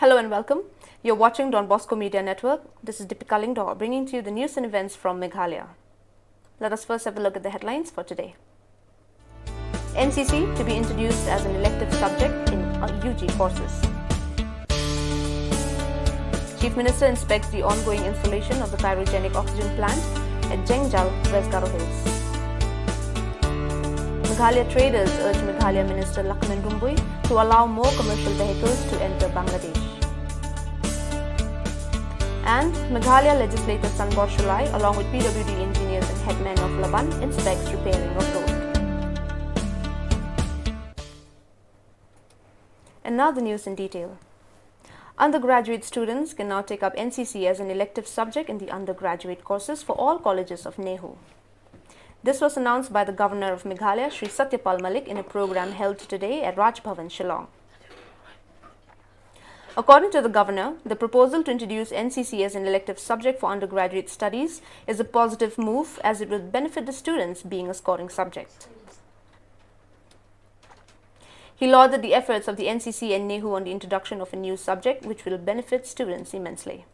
Hello and welcome. You're watching Don Bosco Media Network. This is Deepika Lingdor bringing to you the news and events from Meghalaya. Let us first have a look at the headlines for today. NCC to be introduced as an elective subject in UG courses. Chief Minister inspects the ongoing installation of the cryogenic oxygen plant at JYLLA, West Garo Hills. Meghalaya traders urge Meghalaya Minister Lakshman Rumbui to allow more commercial vehicles to enter Bangladesh. And Meghalaya legislator Sanbor Shulai, along with PWD engineers and headmen of Laban, inspects repairing of road. And now the news in detail. Undergraduate students can now take up NCC as an elective subject in the undergraduate courses for all colleges of NEHU. This was announced by the Governor of Meghalaya, Shri Satyapal Malik, in a program held today at Raj Bhavan, Shillong. According to the Governor, the proposal to introduce NCC as an elective subject for undergraduate studies is a positive move as it will benefit the students being a scoring subject. He lauded the efforts of the NCC and NEHU on the introduction of a new subject which will benefit students immensely.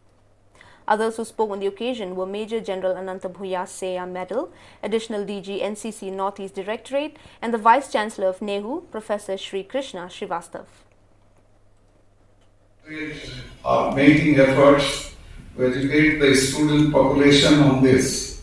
Others who spoke on the occasion were Major General Ananta Bhuya Seya Medal, Additional DG NCC Northeast Directorate, and the Vice Chancellor of NEHU, Professor Shri Krishna Srivastav. Are making efforts to educate the student population on this,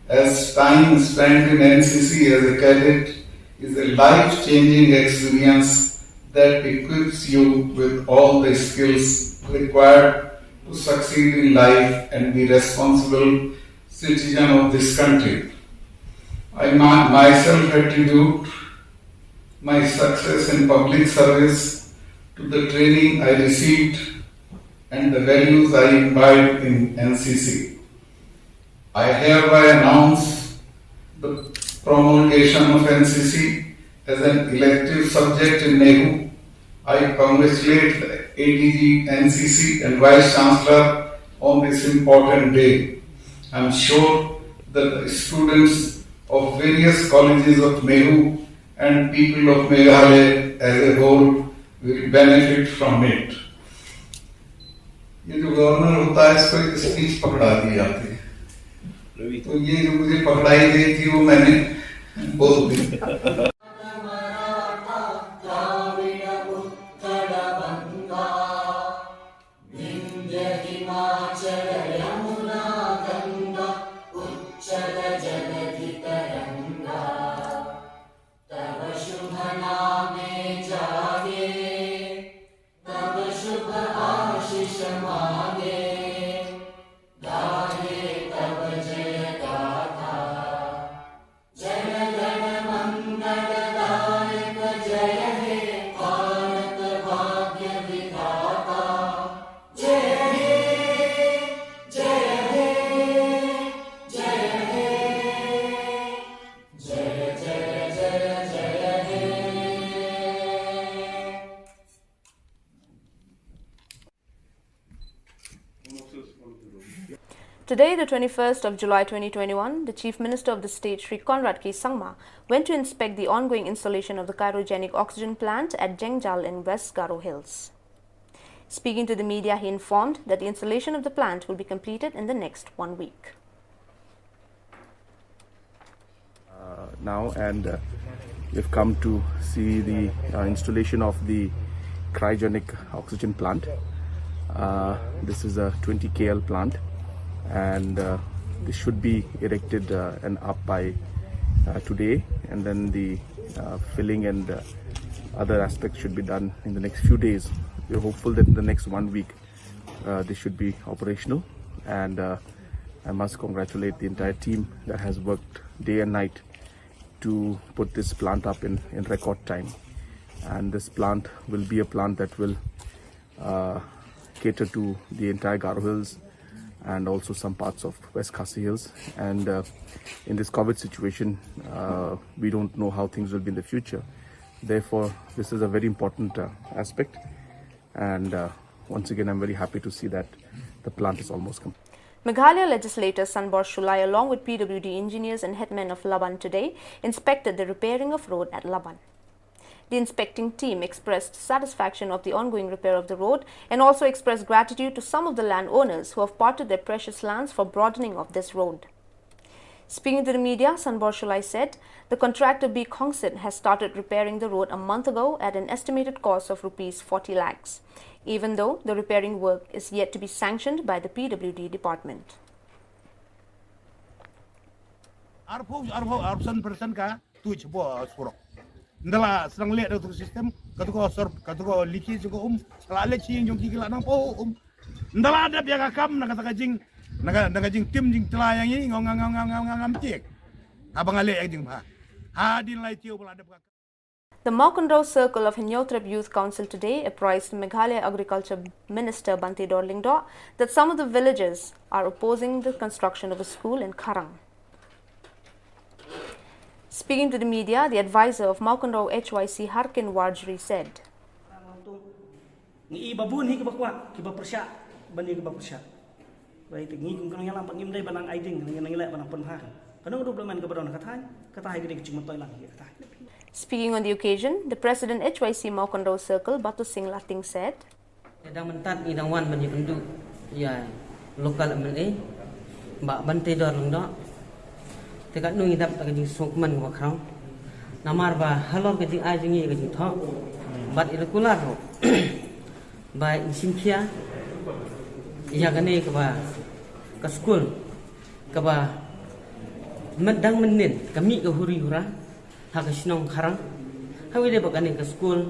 as time spent in NCC as a cadet is a life-changing experience that equips you with all the skills required to succeed in life and be responsible citizen of this country. I myself attribute my success in public service to the training I received and the values I imbibed in NCC. I hereby announce the promulgation of NCC as an elective subject in NEHU. I congratulate the ADG, NCC and Vice Chancellor on this important day. I am sure that the students of various colleges of NEHU and people of Meghalaya as a whole will benefit from it. ये जो governor होता है इसको एक speech पकड़ा दी जाती है, तो ये जो मुझे पकड़ाई गई थी वो मैंने बोल दी. Today, the 21st of July 2021, the Chief Minister of the state, Shri Conrad K. Sangma, went to inspect the ongoing installation of the cryogenic oxygen plant at JYLLA in West Garo Hills. Speaking to the media, he informed that the installation of the plant will be completed in the next 1 week. We've come to see the installation of the cryogenic oxygen plant. This is a 20 KL plant. And this should be erected and up by today, and then the filling and other aspects should be done in the next few days. We're hopeful that in the next 1 week this should be operational, and I must congratulate the entire team that has worked day and night to put this plant up in record time. And this plant will be a plant that will cater to the entire Garo Hills and also some parts of West Khasi Hills. And in this COVID situation, we don't know how things will be in the future. Therefore, this is a very important aspect. And once again, I'm very happy to see that the plant is almost complete. Meghalaya legislator Sanbor Shulai, along with PWD engineers and headmen of Laban today, inspected the repairing of road at Laban. The inspecting team expressed satisfaction of the ongoing repair of the road and also expressed gratitude to some of the landowners who have parted their precious lands for broadening of this road. Speaking to the media, Sanbor Shulai said the contractor B. Kongsit has started repairing the road a month ago at an estimated cost of Rs 40 lakhs, even though the repairing work is yet to be sanctioned by the PWD department. Ndala serang lihat dari sistem katuko liki juga salah leki yang jongki kila nang po ndala ada biar kakam naga jing tim jing telayang ini ngam cek abang ale yang jing ha din lai tiu belada. The Maukandrao Circle of Hinyotrep Youth Council today apprised Meghalaya Agriculture Minister Bante Dorlingdo that some of the villages are opposing the construction of a school in Karang. Speaking to the media, the advisor of Maukandrao HYC Harkin Warjri said, Ni babun hi kibakwa kibapersya bani kibapersya. Baik ngi kung kanang yalang pangim dai banang aiding nang nang ilai banang penhar. Kanang do blaman kabadon katay gede kicing toy lang katay. Speaking on the occasion, the President HYC Maukandrao Circle Batu Singh Lating said, Sedang mentat idang wan bani penduduk ya lokal MLA Mbak Bante Dorlingdo tekat nung idap tak jing sokman wa krang namar ba halor ke jing ajingi ke jing thok bat irkular ro ba sinkhia ya gane ke ba ke school ke ba medang menin kami ke huri hura ha ke sinong kharang hawi de ba gane ke school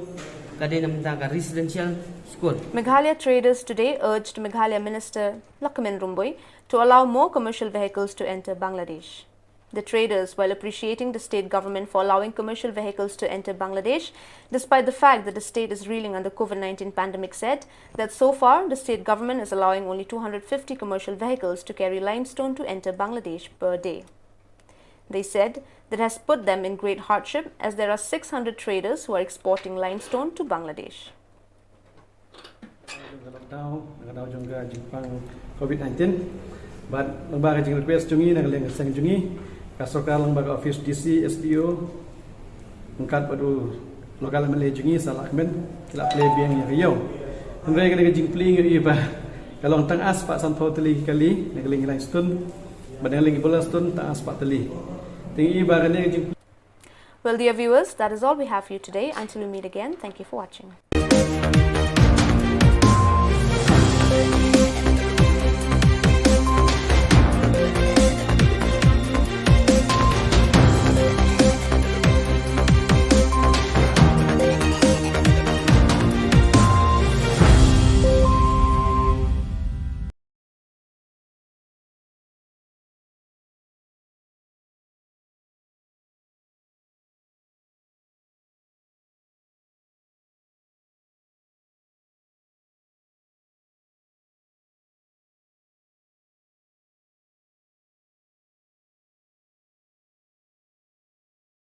ka de nam ta ka residential school. Meghalaya traders today urged Meghalaya Minister Lakmin Rumboi to allow more commercial vehicles to enter Bangladesh. The traders, while appreciating the state government for allowing commercial vehicles to enter Bangladesh, despite the fact that the state is reeling under COVID-19 pandemic, said that so far the state government is allowing only 250 commercial vehicles to carry limestone to enter Bangladesh per day. They said that has put them in great hardship as there are 600 traders who are exporting limestone to Bangladesh. COVID-19, but lembaga jing request jungi nak leng sang jungi kasoka lembaga office DC SDO ngkat padu lokal mele jungi salakmen kila play biang yang riau henry kena jing pling iba kalau tang aspak santo teli kali nak leng lain stun badang leng bola stun tang aspak teli tinggi iba kena jing. Well, dear viewers, that is all we have for you today. Until we meet again, thank you for watching.